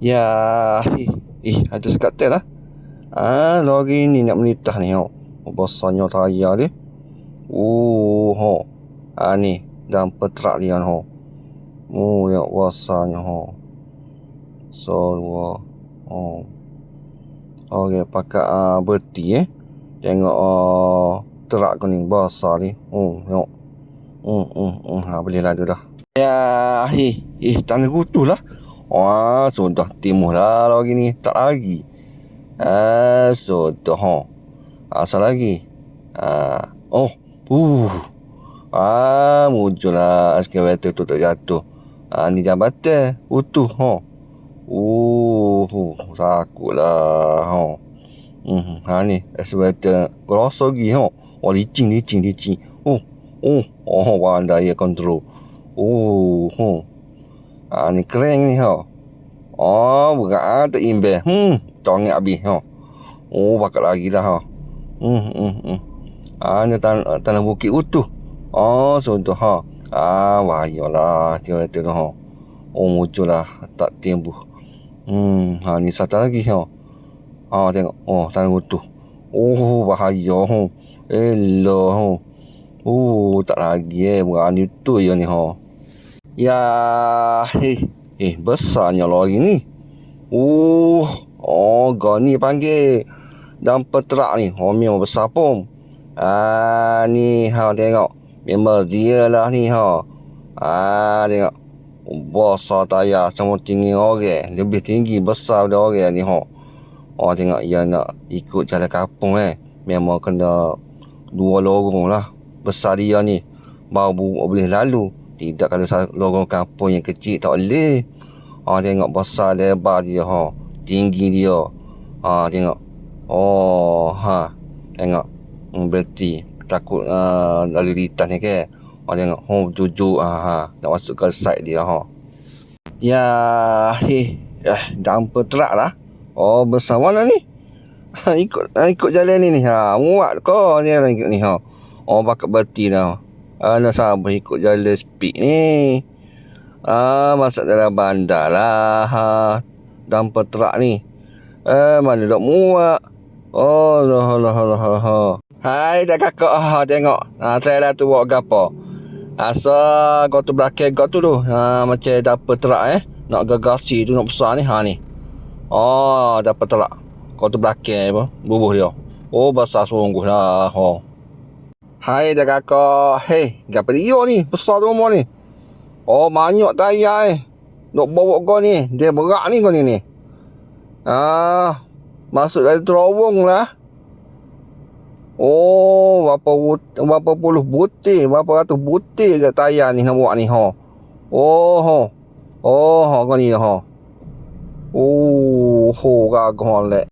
Ya, ada sekatan lah. Lori ni nak melitah ni, besarnya tayar dia. Ni dalam petrak dia yang besarnya So, okey, pakai berti Tengok terak kau ni besar ni. Tengok. Boleh lalu dah. Ya, tanah kutu lah. Sudah timuh lah lagi ni. Tak lagi. Sudah asal lagi. Muncul lah eskavator tu tak jatuh. Ni jambatan utuh. Takutlah. Ni eskavator kerasa lagi. Licin. Pandai ya kontrol. Ni keren ni. Berat tak imbang. Tongak habis. Pakat lagi lah. Ni tanah bukit utuh. Sudah. Bahayalah kira tu. Muncul lah tak tembuh. Ni satu lagi. Tengok. Tanah utuh. Bahaya. Elok. Tak lagi berani tu ya ni. Ya, besarnya lori ni. Gani panggil. Dan petrak ni. Memang besar pun. Ni tengok. Memang dia lah ni. Tengok. Besar tayar sama tinggi orang. Lebih tinggi besar dari orang ni. Tengok dia nak ikut jalan kampung Memang kena 2 lorong lah. Besar dia ni baru boleh lalu. Tidak kalau lorong kampung yang kecil tak boleh. Tengok besar lebar dia. Tinggi dia. Tengok. Tengok. Berarti takut lalu lintas ni ke. Tengok. Jujur. Nak masuk ke side dia. Ya. Dumper truck lah. Besar mana ni? Ikut jalan ni. Muat kau ni ikut ni. Pakat berhenti dah. Nak sabar ikut jalan speed ni. Masuk dalam bandar lah. Dumper truck ni. Mana tak muat. Allah. Hai dah kakak. Tengok. Saya lah tu buat apa. Asal kau tu belakang kau tu. Macam dumper truck nak gagasi tu nak besar ni. Ni. Dumper truck. Kau tu belakang apa. Bubuh dia. Besar sungguh lah. Hai dah kakak. Gapa dia ni? Besar tu rumah ni. Banyak tayar nak bawa kau ni. Dia berat ni kau ni. Masuk dari terowong lah. Berapa puluh butir. Berapa ratus butir ke tayar ni nak bawa ni. Kau ni. Gagah lek.